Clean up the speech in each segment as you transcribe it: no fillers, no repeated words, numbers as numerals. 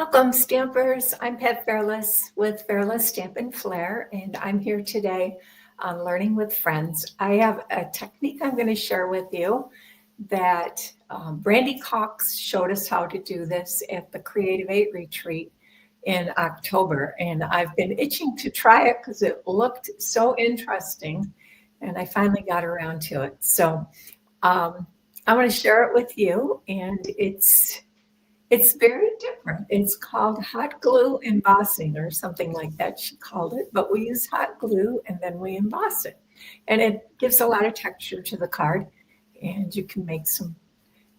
Welcome, Stampers. I'm Pat Fairless with Fairless Stamp and Flair, and I'm here today on Learning with Friends. I have a technique I'm going to share with you that Brandy Cox showed us how to do this at the Creative 8 retreat in October, and I've been itching to try it because it looked so interesting, and I finally got around to it. So I want to share it with you, and it's very different. It's called hot glue embossing or something like that, she called it. But we use hot glue and then we emboss it. And it gives a lot of texture to the card. And you can make some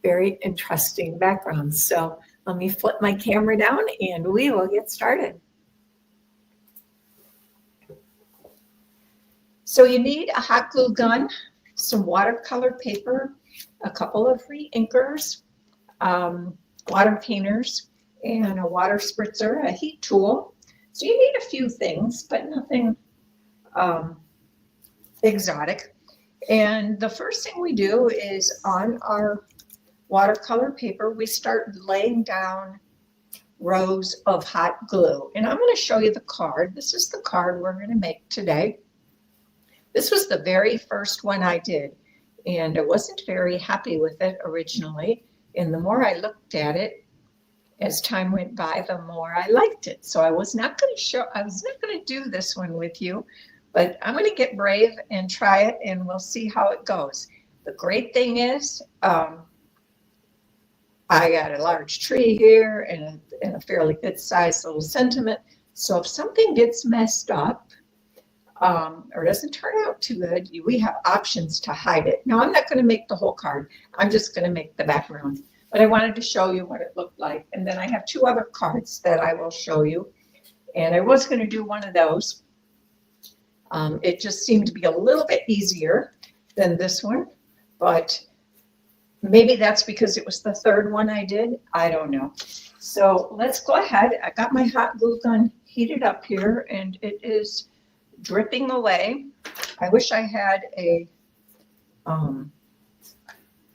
very interesting backgrounds. So let me flip my camera down and we will get started. So you need a hot glue gun, some watercolor paper, a couple of re-inkers, water painters, and a water spritzer, a heat tool. So you need a few things, but nothing exotic. And the first thing we do is on our watercolor paper, we start laying down rows of hot glue. And I'm going to show you the card. This is the card we're going to make today. This was the very first one I did, and I wasn't very happy with it originally. And the more I looked at it, as time went by, the more I liked it. So I was not going to do this one with you, but I'm going to get brave and try it, and we'll see how it goes. The great thing is, I got a large tree here and a fairly good sized little sentiment. So if something gets messed up, or doesn't turn out too good, we have options to hide it. Now, I'm not going to make the whole card. I'm just going to make the background. But I wanted to show you what it looked like. And then I have two other cards that I will show you. And I was going to do one of those. It just seemed to be a little bit easier than this one. But maybe that's because it was the third one I did. I don't know. So let's go ahead. I got my hot glue gun heated up here, and it is dripping away. I wish I had a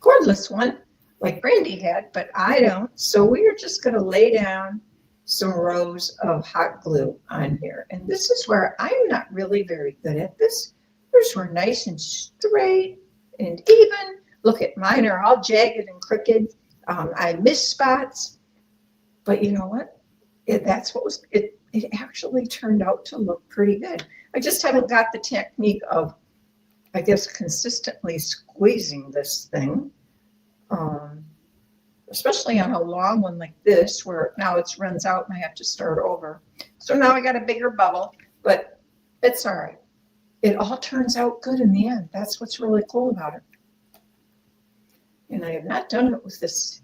cordless one like Brandy had, but I don't. So we are just going to lay down some rows of hot glue on here. And this is where I'm not really very good at this. Yours were nice and straight and even. Look at mine are all jagged and crooked. I missed spots, but you know what? It actually turned out to look pretty good. I just haven't got the technique of, I guess, consistently squeezing this thing, especially on a long one like this, where now it runs out and I have to start over. So now I got a bigger bubble, but it's all right. It all turns out good in the end. That's what's really cool about it. And I have not done it with this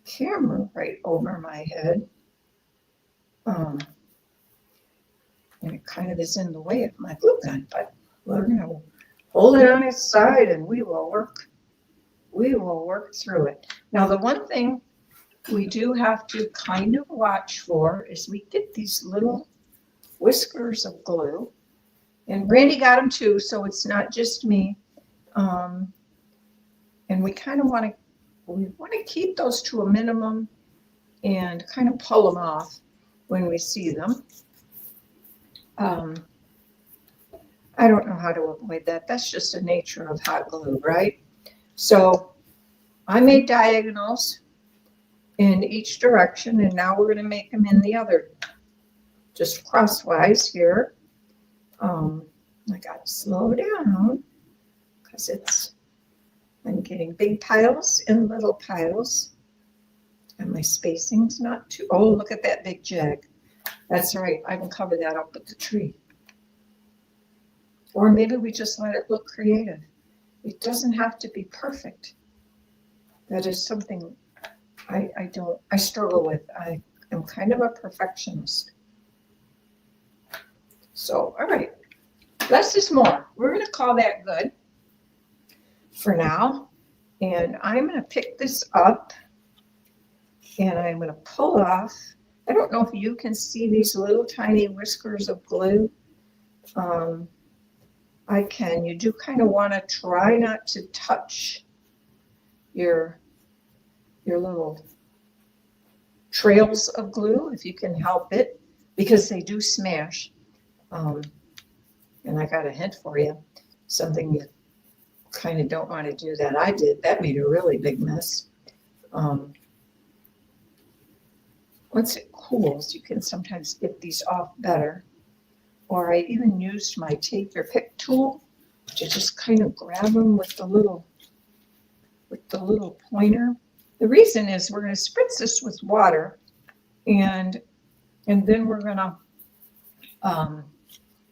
camera right over my head. And it kind of is in the way of my glue gun, but we're going to hold it on its side and we will work through it. Now, the one thing we do have to kind of watch for is we get these little whiskers of glue, and Brandy got them too, so it's not just me. And we kind of want to keep those to a minimum and kind of pull them off when we see them. I don't know how to avoid that. That's just the nature of hot glue, right? So I made diagonals in each direction, and now we're going to make them in the other, just crosswise here. I got to slow down because I'm getting big piles and little piles, and my spacing's not too, oh, look at that big jag. That's right, I can cover that up with the tree. Or maybe we just let it look creative. It doesn't have to be perfect. That is something I struggle with. I am kind of a perfectionist. So, all right, less is more. We're going to call that good for now. And I'm going to pick this up and I'm going to pull off. I don't know if you can see these little tiny whiskers of glue. I can. You do kind of want to try not to touch your little trails of glue if you can help it, because they do smash. And I got a hint for you, something you kind of don't want to do that I did. That made a really big mess. Once it cools, you can sometimes get these off better. Or I even used my take your pick tool to just kind of grab them with the little pointer. The reason is we're going to spritz this with water, and then we're going to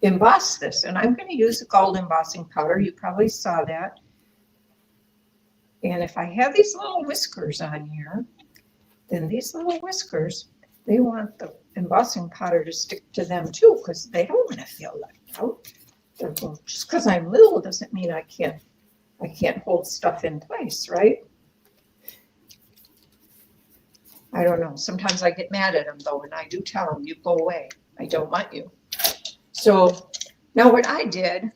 emboss this. And I'm going to use a gold embossing powder. You probably saw that. And if I have these little whiskers on here, then these little whiskers, they want the embossing powder to stick to them too, because they don't want to feel left out. Just because I'm little doesn't mean I can't hold stuff in place, right? I don't know. Sometimes I get mad at them though, and I do tell them, you go away. I don't want you. So now what I did,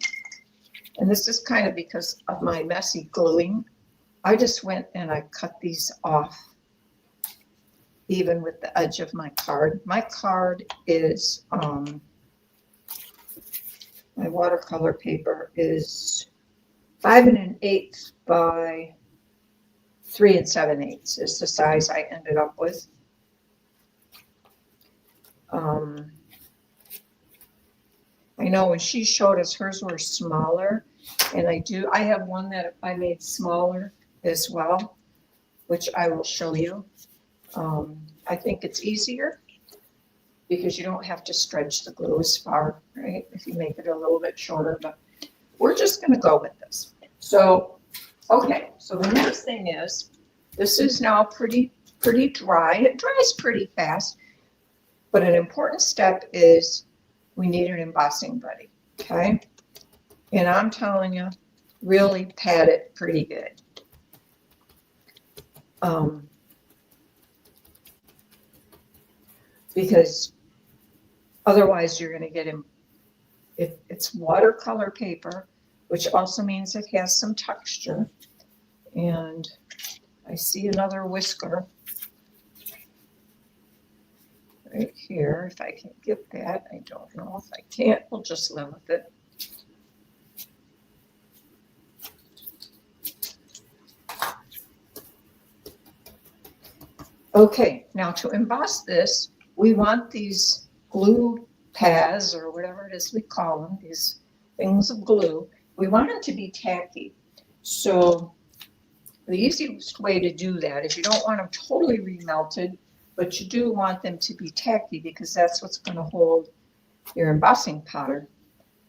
and this is kind of because of my messy gluing, I just went and I cut these off even with the edge of my card. My card is, my watercolor paper is 5 1/8 by 3 7/8 is the size I ended up with. I know when she showed us, hers were smaller, and I have one that I made smaller as well, which I will show you. I think it's easier because you don't have to stretch the glue as far, right? If you make it a little bit shorter, but we're just going to go with this. So, okay, so the next thing is, this is now pretty dry. It dries pretty fast, but an important step is we need an embossing buddy, okay? And I'm telling you, really pat it pretty good. Because otherwise you're going to get him. It's watercolor paper, which also means it has some texture. And I see another whisker right here. If I can get that, I don't know. If I can't, we'll just live with it. Okay, now to emboss this, we want these glue pads, or whatever it is we call them, these things of glue. We want them to be tacky. So the easiest way to do that is you don't want them totally remelted, but you do want them to be tacky because that's what's going to hold your embossing powder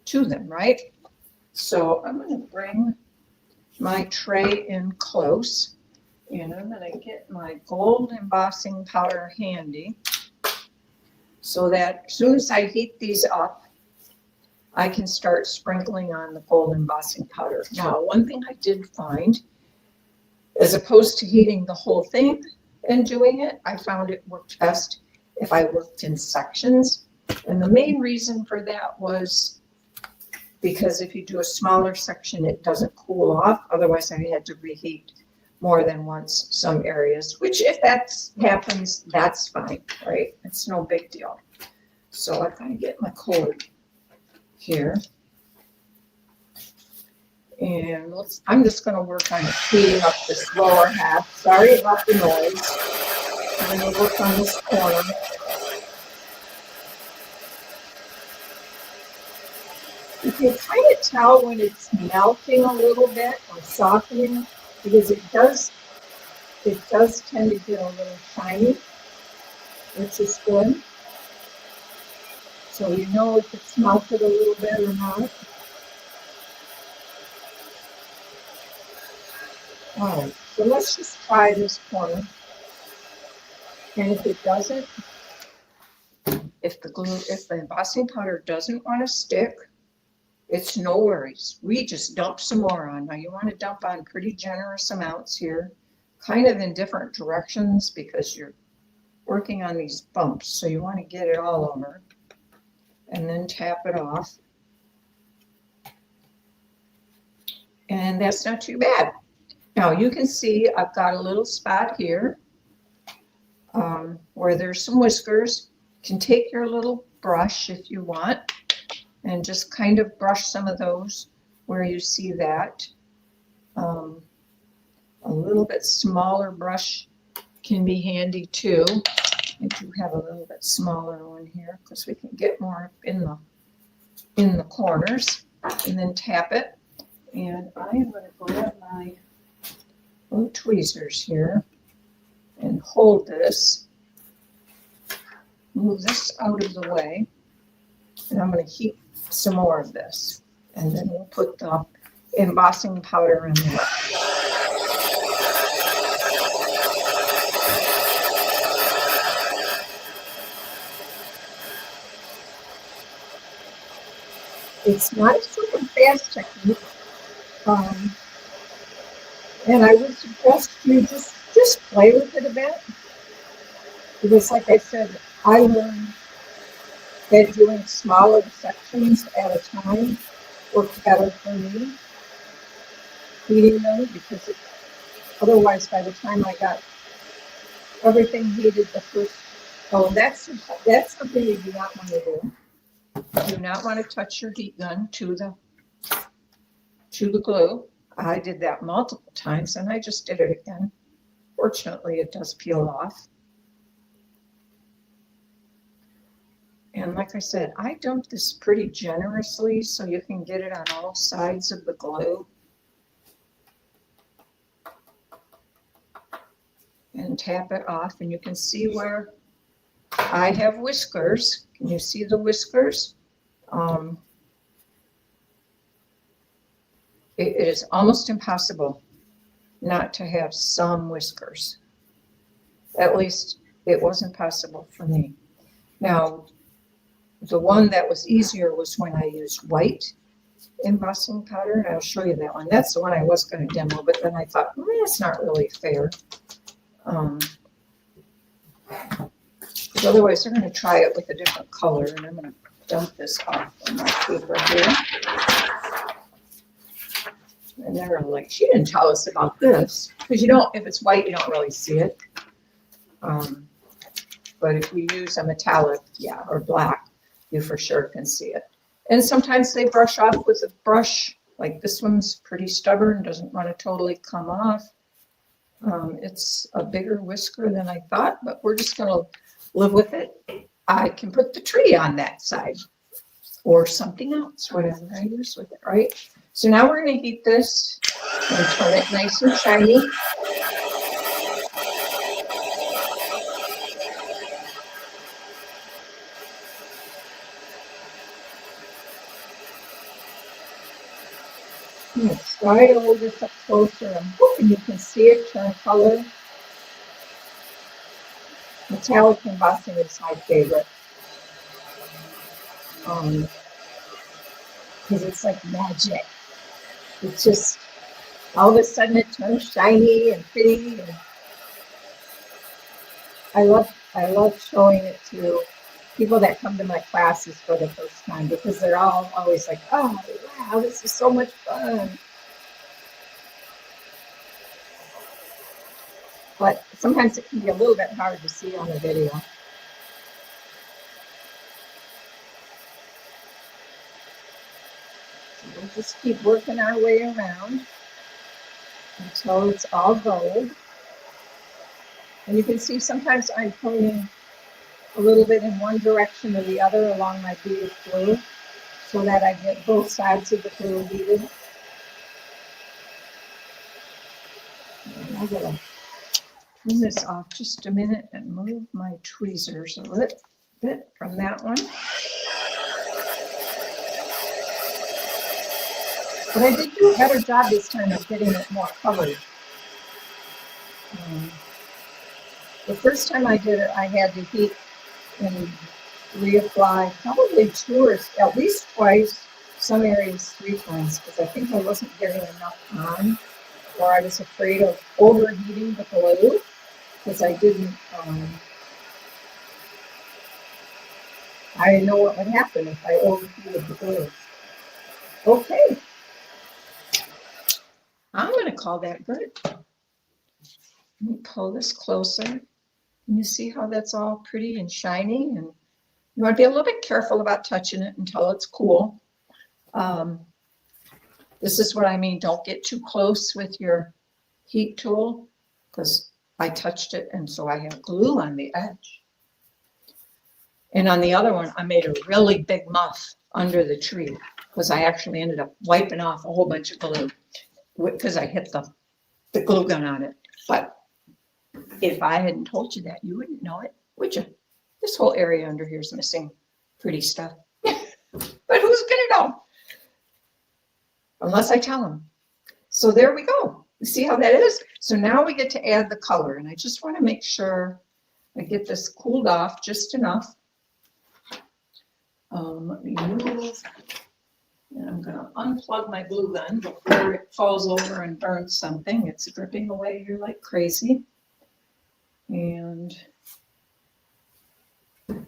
to them, right? So I'm going to bring my tray in close, and I'm going to get my gold embossing powder handy so that as soon as I heat these up, I can start sprinkling on the gold embossing powder. Now, one thing I did find, as opposed to heating the whole thing and doing it, I found it worked best if I worked in sections. And the main reason for that was because if you do a smaller section, it doesn't cool off. Otherwise, I had to reheat more than once some areas, which if that happens, that's fine, right? It's no big deal. So if I get my cord here, and I'm just going to work on heating up this lower half. Sorry about the noise. I'm going to work on this corner. You can kind of tell when it's melting a little bit or softening, because it does tend to get a little shiny, which is good. So you know if it's melted a little bit or not. All right, so let's just try this corner. And if it doesn't, if the embossing powder doesn't want to stick, it's no worries. We just dump some more on. Now you want to dump on pretty generous amounts here, kind of in different directions because you're working on these bumps. So you want to get it all over and then tap it off. And that's not too bad. Now you can see I've got a little spot here. where there's some whiskers. You can take your little brush if you want and just kind of brush some of those where you see that. A little bit smaller brush can be handy too. I do have a little bit smaller one here because we can get more in the corners, and then tap it. And I am going to grab my little tweezers here and hold this, move this out of the way, and I'm going to heat some more of this, and then we'll put the embossing powder in there. It's not a super fast technique, and I would suggest you just play with it a bit, because like I said, I learned that doing smaller sections at a time works better for me, heating them, because otherwise by the time I got everything heated the first, that's something you do not want to do. You do not want to touch your heat gun to the glue. I did that multiple times, and I just did it again. Fortunately, it does peel off. And like I said, I dump this pretty generously so you can get it on all sides of the glue. And tap it off, and you can see where I have whiskers. Can you see the whiskers? It is almost impossible not to have some whiskers. At least it wasn't possible for me. Now, the one that was easier was when I used white embossing powder, and I'll show you that one. That's the one I was going to demo, but then I thought, it's not really fair. Otherwise, they're going to try it with a different color, and I'm going to dump this off on my paper here. And they're like, she didn't tell us about this, because if it's white, you don't really see it. But if you use a metallic, or black, you for sure can see it. And sometimes they brush off with a brush, like this one's pretty stubborn, doesn't want to totally come off. It's a bigger whisker than I thought, but we're just going to live with it. I can put the tree on that side or something else, whatever I use with it, right? So now we're going to heat this and turn it nice and shiny. I'm going to try to hold this up closer. I'm hoping you can see it turn color. Metallic embossing is my favorite. Because it's like magic. It's just, all of a sudden it turns shiny and pretty. And I love showing it to people that come to my classes for the first time, because they're all always like, oh, wow, this is so much fun. But sometimes it can be a little bit hard to see on the video. So we'll just keep working our way around until it's all gold. And you can see sometimes I'm pulling a little bit in one direction or the other along my bead of glue so that I get both sides of the glue heated. And I'm going to turn this off just a minute and move my tweezers a little bit from that one. But I did do a better job this time of getting it more covered. The first time I did it, I had to heat and reapply probably 2 or at least twice, some areas 3 times, because I think I wasn't getting enough on, or I was afraid of overheating the glue, because I didn't, I didn't know what would happen if I overheated the glue. Okay, I'm going to call that good. Let me pull this closer. And you see how that's all pretty and shiny, and you want to be a little bit careful about touching it until it's cool. This is what I mean. Don't get too close with your heat tool because I touched it and so I have glue on the edge. And on the other one, I made a really big muff under the tree because I actually ended up wiping off a whole bunch of glue because I hit the glue gun on it. But if I hadn't told you that, you wouldn't know it, would you? This whole area under here is missing pretty stuff. But who's gonna know? Unless I tell them. So there we go. You see how that is? So now we get to add the color, and I just want to make sure I get this cooled off just enough. Let me move, and I'm going to unplug my glue gun before it falls over and burns something. It's dripping away here like crazy. And I'm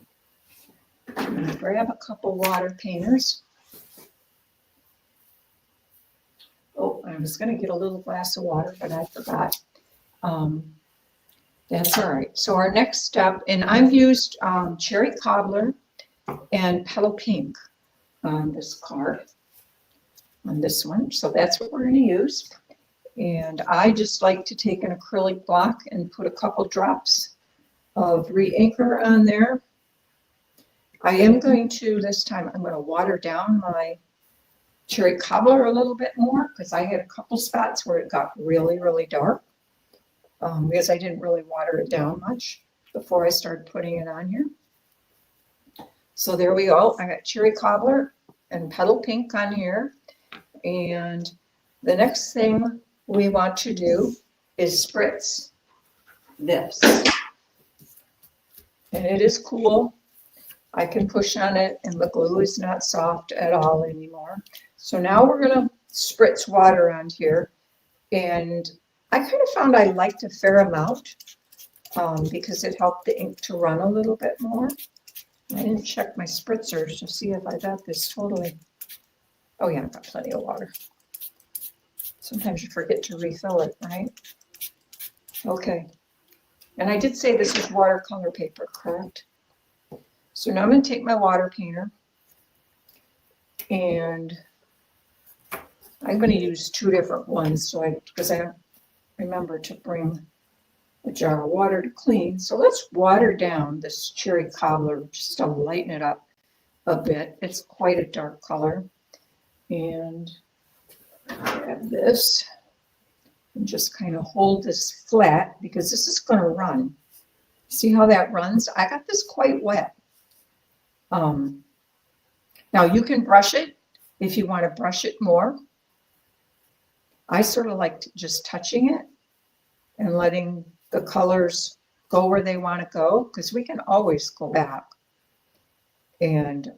going to grab a couple water painters. Oh, I was going to get a little glass of water, but I forgot. That's all right. So our next step, and I've used cherry cobbler and petal pink on this card, on this one. So that's what we're going to use. And I just like to take an acrylic block and put a couple drops of re-inker on there. I am going to, this time, I'm going to water down my cherry cobbler a little bit more because I had a couple spots where it got really, really dark because I didn't really water it down much before I started putting it on here. So there we go. I got cherry cobbler and petal pink on here. And the next thing we want to do is spritz this. And it is cool. I can push on it and the glue is not soft at all anymore. So now we're going to spritz water on here. And I kind of found I liked a fair amount because it helped the ink to run a little bit more. I didn't check my spritzers to see if I got this totally. Oh yeah, I've got plenty of water. Sometimes you forget to refill it, right? Okay. And I did say this is watercolor paper, correct? So now I'm going to take my water painter and I'm going to use two different ones because I remember to bring a jar of water to clean. So let's water down this cherry cobbler just to lighten it up a bit. It's quite a dark color. And grab this and just kind of hold this flat because this is going to run. See how that runs? I got this quite wet. Now you can brush it if you want to brush it more. I sort of like just touching it and letting the colors go where they want to go because we can always go back and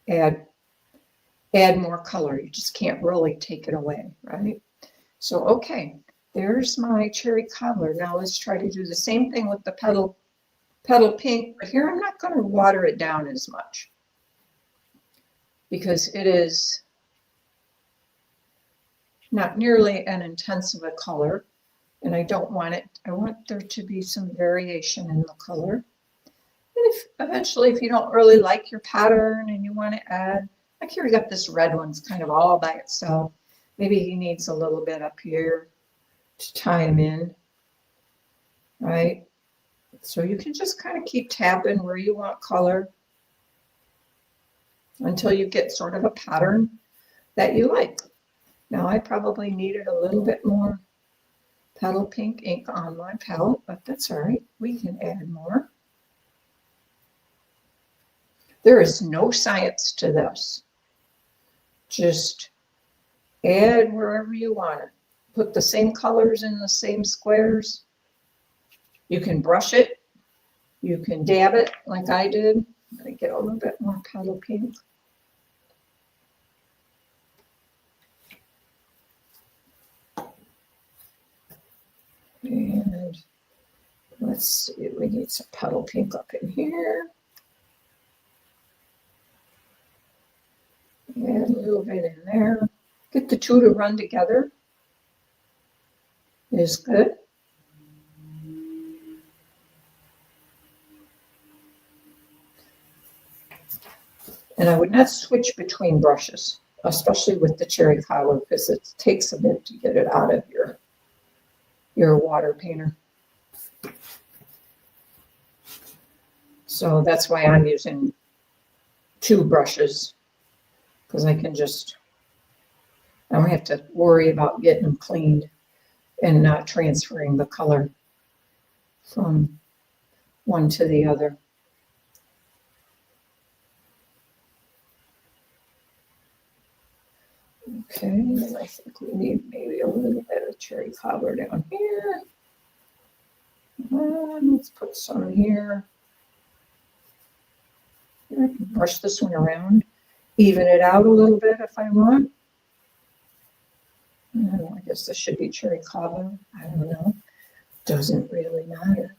add more color. You just can't really take it away, right? So, okay, there's my cherry cobbler. Now let's try to do the same thing with the petal pink, but here I'm not going to water it down as much because it is not nearly an intense of a color, and I don't want it. I want there to be some variation in the color. And if eventually, if you don't really like your pattern and you want to add, like here we got this red one's kind of all by itself. Maybe he needs a little bit up here to tie him in, right? So you can just kind of keep tapping where you want color until you get sort of a pattern that you like. Now I probably needed a little bit more petal pink ink on my palette, but that's all right. We can add more. There is no science to this. Just add wherever you want it. Put the same colors in the same squares. You can brush it. You can dab it like I did. I'm going to get a little bit more petal pink. And let's see, we need some petal pink up in here. Add a little bit in there. Get the two to run together is good. And I would not switch between brushes, especially with the cherry cobbler, because it takes a bit to get it out of your water painter. So that's why I'm using 2 brushes, because I don't have to worry about getting them cleaned and not transferring the color from one to the other. Okay, and I think we need maybe a little bit of cherry cobbler down here. And let's put some here. I can brush this one around, even it out a little bit if I want. I guess this should be cherry cobbler. I don't know. Doesn't really matter.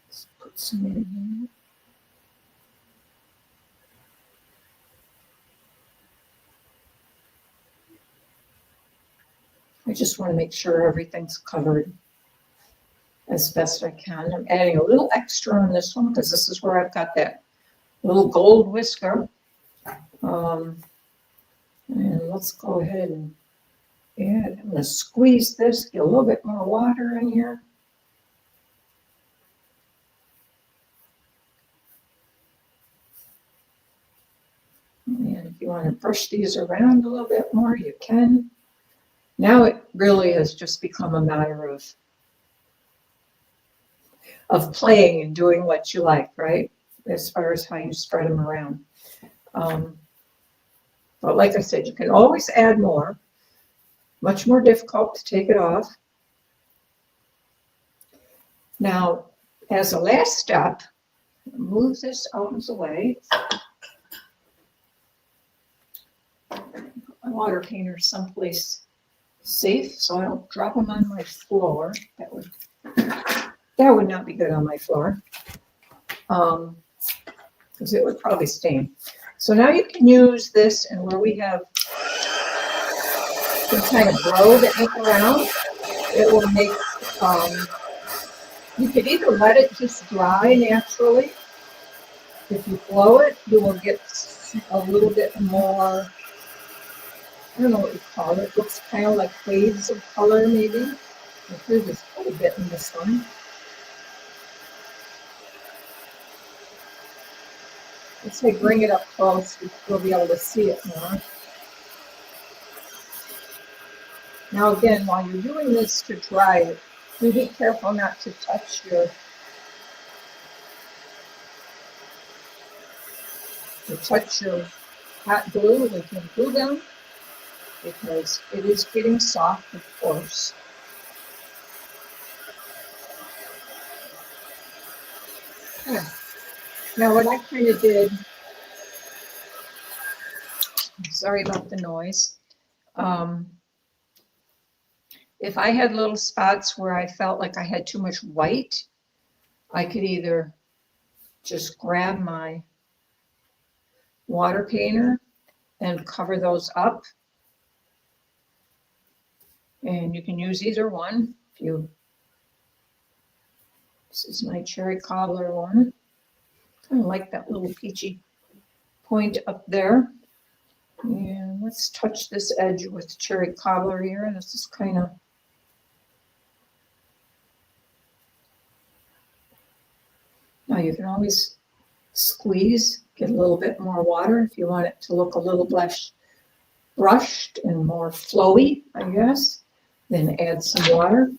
Let's put some in here. I just want to make sure everything's covered as best I can. I'm adding a little extra on this one because this is where I've got that little gold whisker. And let's go ahead and add, I'm going to squeeze this, get a little bit more water in here. And if you want to brush these around a little bit more, you can. Now it really has just become a matter of playing and doing what you like, right? As far as how you spread them around. But like I said, you can always add more. Much more difficult to take it off. Now, as a last step, move this out of the way. Put my water painter someplace safe so I don't drop them on my floor. That would not be good on my floor, because it would probably stain. So now you can use this, and where we have some kind of blow the ink around, it will make, you could either let it just dry naturally. If you blow it, you will get a little bit more, I don't know what you call it. It looks kind of like waves of color, maybe. Here's just a little bit in this one. Let's say bring it up close, we'll be able to see it more. Now again, while you're doing this to dry it, do be careful not to touch your hot glue with your glue gun, because it is getting soft, of course. Yeah. Now what I kind of did, sorry about the noise, if I had little spots where I felt like I had too much white, I could either just grab my water painter and cover those up. And you can use either one. This is my cherry cobbler one. Kind of like that little peachy point up there. And let's touch this edge with cherry cobbler here. This is kind of, now you can always squeeze, get a little bit more water if you want it to look a little brushed and more flowy, I guess. Then add some water.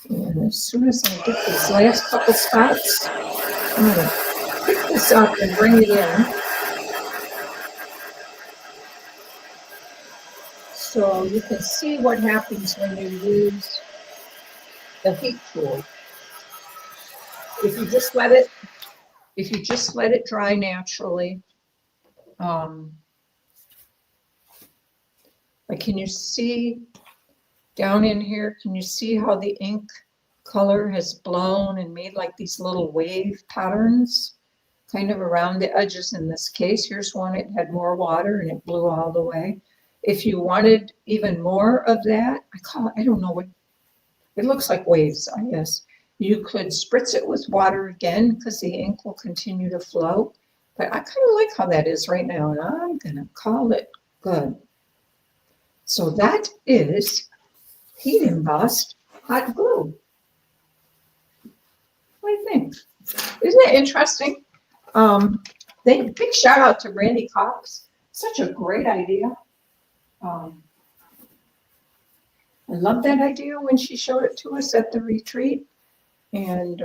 And as soon as I get these last couple spots, I'm going to pick this up and bring it in. So you can see what happens when you use the heat tool. If you just let it dry naturally, like, can you see down in here, can you see how the ink color has blown and made like these little wave patterns kind of around the edges in this case? Here's one, it had more water and it blew all the way. If you wanted even more of that, I don't know what, it looks like waves, I guess. You could spritz it with water again because the ink will continue to flow. But I kind of like how that is right now, and I'm going to call it good. So that is heat embossed hot glue. What do you think? Isn't it interesting? Big shout out to Brandy Cox. Such a great idea. I love that idea when she showed it to us at the retreat. And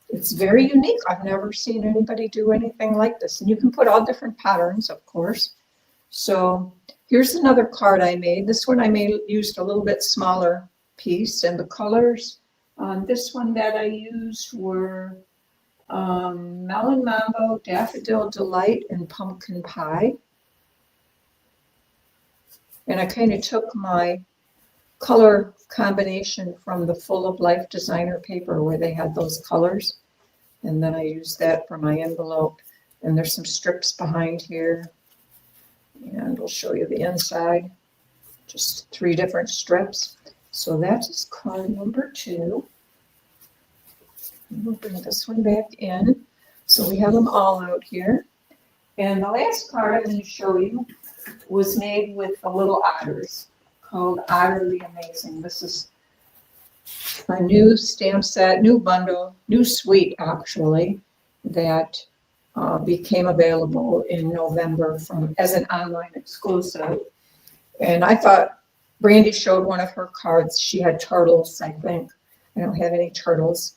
it's very unique. I've never seen anybody do anything like this. And you can put all different patterns, of course. So here's another card I made. This one I used a little bit smaller piece, and the colors on this one that I used were Melon Mambo, Daffodil Delight, and Pumpkin Pie. And I kind of took my color combination from the Full of Life designer paper where they had those colors. And then I used that for my envelope. And there's some strips behind here. And we'll show you the inside. Just 3 different strips. So that is card number 2. We'll bring this one back in. So we have them all out here. And the last card I'm going to show you was made with the little otters, called Utterly Amazing. This is a new stamp set, new bundle, new suite actually, that became available in November as an online exclusive. And I thought Brandy showed one of her cards. She had turtles, I think. I don't have any turtles,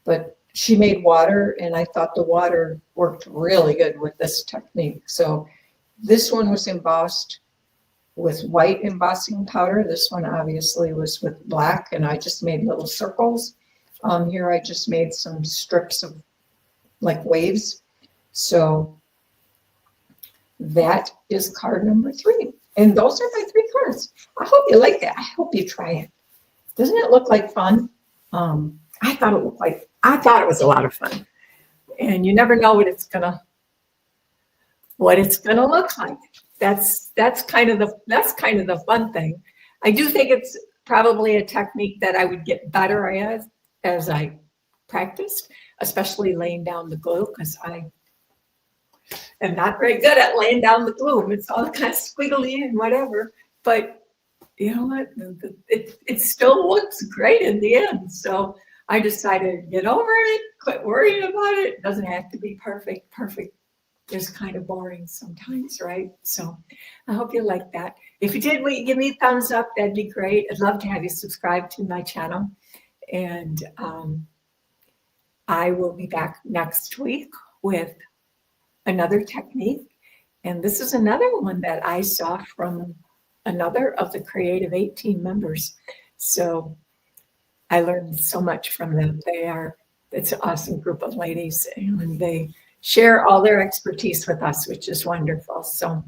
but she made water, and I thought the water worked really good with this technique. So this one was embossed with white embossing powder. This one obviously was with black, and I just made little circles. Here I just made some strips of like waves. So that is card number 3. And those are my 3 cards. I hope you like that. I hope you try it. Doesn't it look like fun? I thought it was a lot of fun. And you never know what it's gonna look like. That's kind of the fun thing. I do think it's probably a technique that I would get better at as I practiced, especially laying down the glue, because I am not very good at laying down the glue. It's all kind of squiggly and whatever. But you know what? It still looks great in the end. So I decided to get over it, quit worrying about it. It doesn't have to be perfect. Perfect is kind of boring sometimes, right? So I hope you like that. If you did, will you give me a thumbs up? That'd be great. I'd love to have you subscribe to my channel. And I will be back next week with another technique. And this is another one that I saw from another of the Creative 18 members. So I learned so much from them. It's an awesome group of ladies, and they share all their expertise with us, which is wonderful. So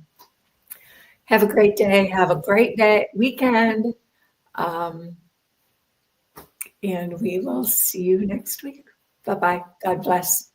have a great day. Have a great weekend. And we will see you next week. Bye-bye. God bless.